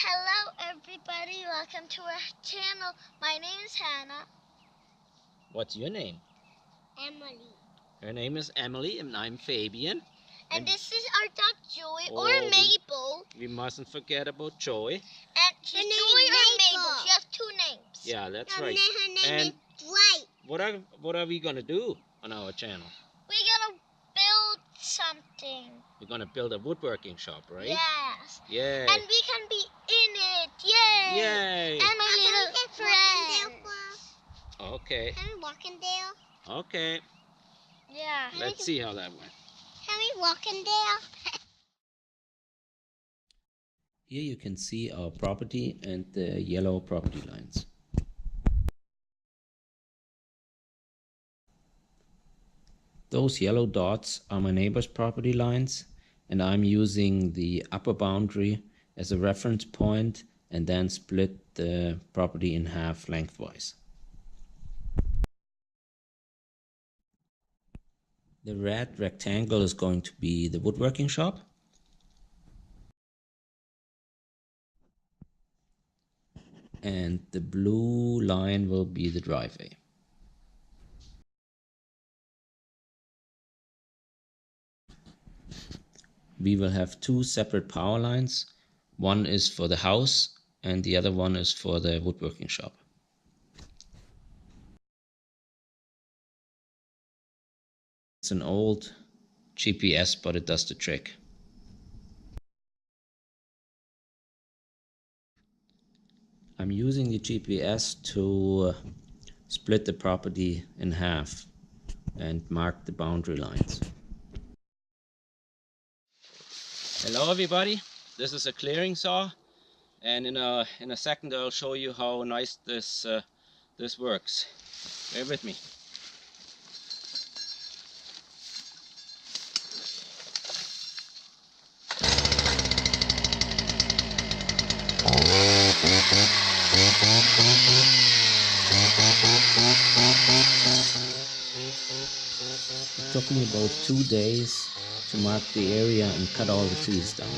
Hello everybody, welcome to our channel. My name is Hannah. What's your name? Emily. Her name is Emily and I'm Fabian. And this is our dog Joy or Oh, Mabel. We mustn't forget about Joy. And she's Joy or Mabel. She has two names. Yeah, that's right. Her name is Dwight. What are we gonna do on our channel? We're gonna build something. We're gonna build a woodworking shop, right? Yes. Yay. And we can be in it. Yay. Yay. And my little friend. Okay. Can we walk in there? Okay. Yeah. Let's see how that went. Can we walk in there? Here you can see our property and the yellow property lines. Those yellow dots are my neighbor's property lines, and I'm using the upper boundary as a reference point and then split the property in half lengthwise. The red rectangle is going to be the woodworking shop. And the blue line will be the driveway. We will have two separate power lines. One is for the house and the other one is for the woodworking shop. It's an old GPS, but it does the trick. I'm using the GPS to split the property in half and mark the boundary lines. Hello everybody, this is a clearing saw, and in a second I'll show you how nice this works. Bear with me. It took me about 2 days to mark the area and cut all the trees down.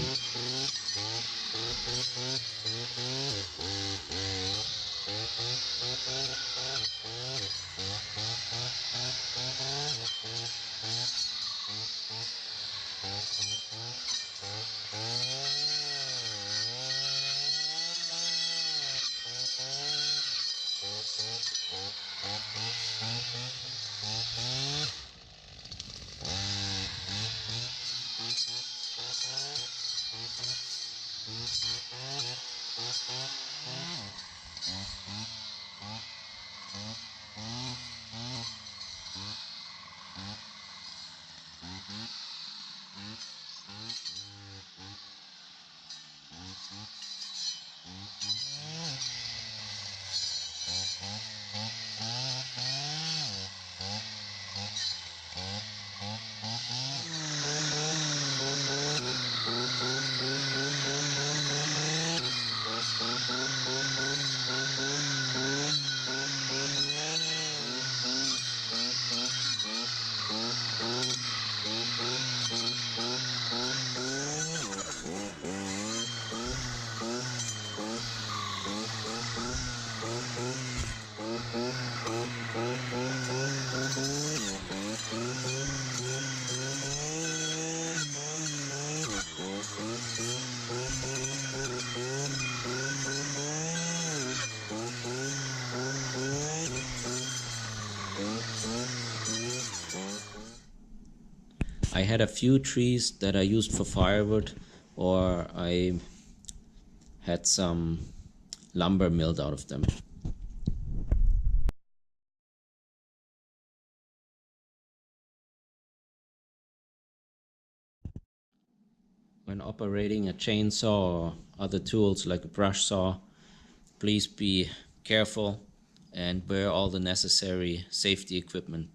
I had a few trees that I used for firewood, or I had some lumber milled out of them. When operating a chainsaw or other tools like a brush saw, please be careful and wear all the necessary safety equipment.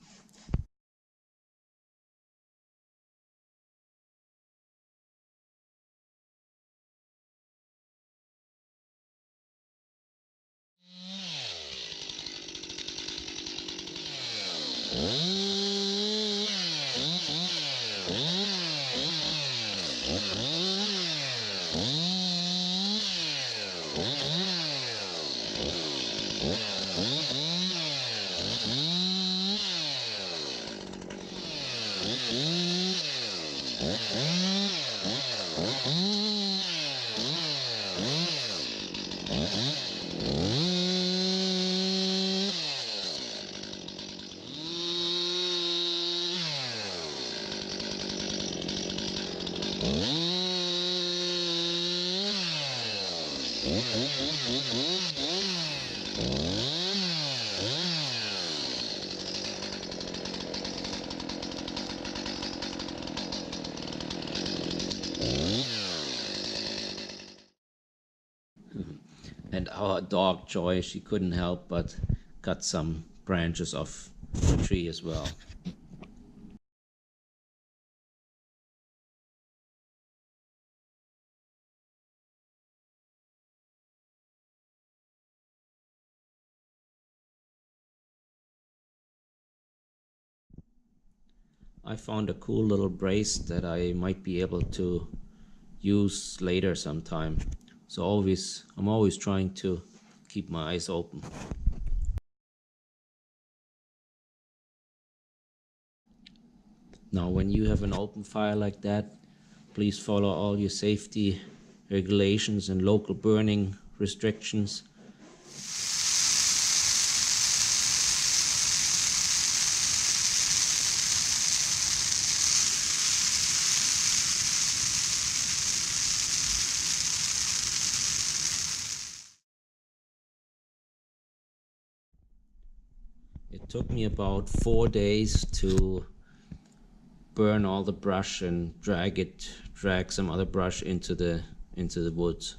And our dog Joy, she couldn't help but cut some branches off the tree as well. I found a cool little brace that I might be able to use later sometime. So I'm always trying to keep my eyes open. Now, when you have an open fire like that, please follow all your safety regulations and local burning restrictions. It took me about 4 days to burn all the brush and drag some other brush into the woods.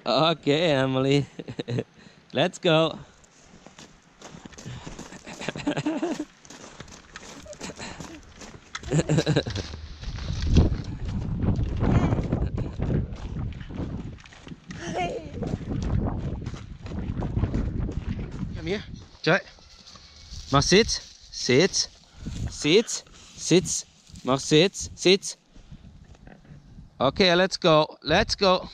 Okay, Emily, let's go. Come here, Joy. Mach Sitz, Sitz, Sitz, Sitz, mach Sitz, Sitz. Okay, let's go, let's go.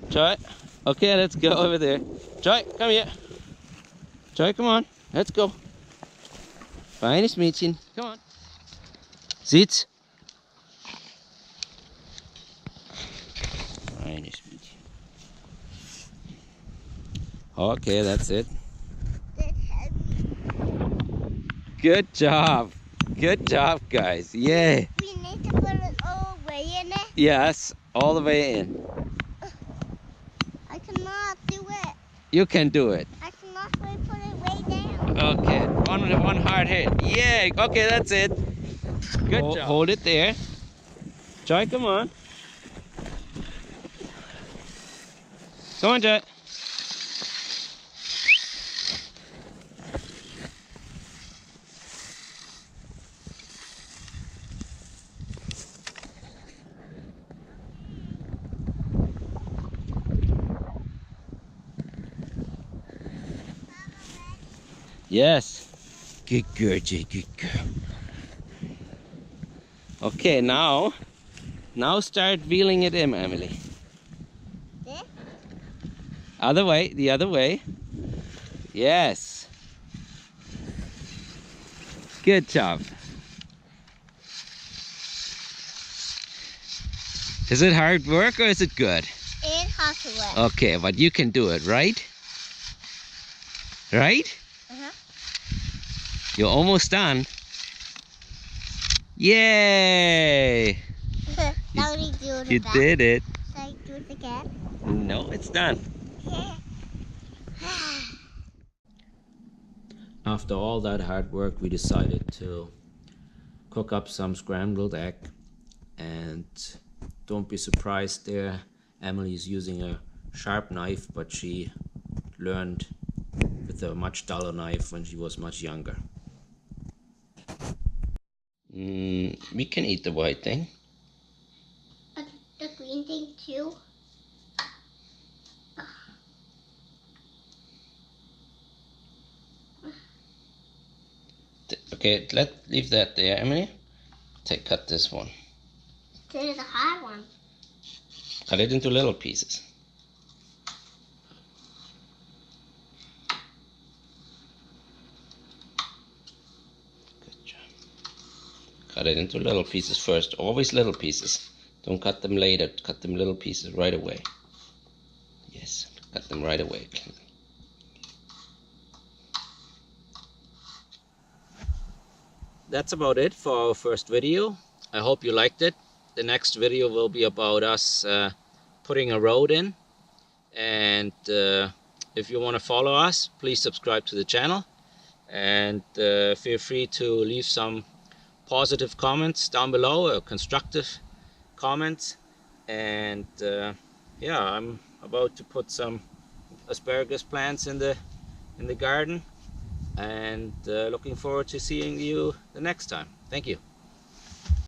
Joy, okay, let's go over there. Joy, come here. Joy, come on, let's go. Feines Mädchen, come on. Sitz. Feines Mädchen. Okay, that's it. Good job. Good job, guys. Yay. We need to put it all the way in it. Yes, all the way in. I cannot do it. You can do it. I cannot put it way down. Okay, one hard hit. Yeah, okay, that's it. Good job. Hold it there. Joy, come on. Come on, Joy. Yes. Good girl, Jay, good girl. Okay, now start wheeling it in, Emily. This? Other way, the other way. Yes. Good job. Is it hard work or is it good? It has to work. Okay, but you can do it, right? Right? Uh-huh. You're almost done. Yay! Now we do it You back. did it. Should I do it again? No, it's done. After all that hard work, we decided to cook up some scrambled egg. And don't be surprised there, Emily is using a sharp knife, but she learned with a much duller knife when she was much younger. We can eat the white thing. The green thing too? Okay, leave that there, Emily. Cut this one. This is a hard one. Cut it into little pieces. Cut it into little pieces first, always little pieces. Don't cut them later, cut them little pieces right away. Yes, cut them right away. That's about it for our first video. I hope you liked it. The next video will be about us putting a road in. And if you want to follow us, please subscribe to the channel. And feel free to leave some positive comments down below, or constructive comments. And yeah, I'm about to put some asparagus plants in the garden, and looking forward to seeing you the next time. Thank you.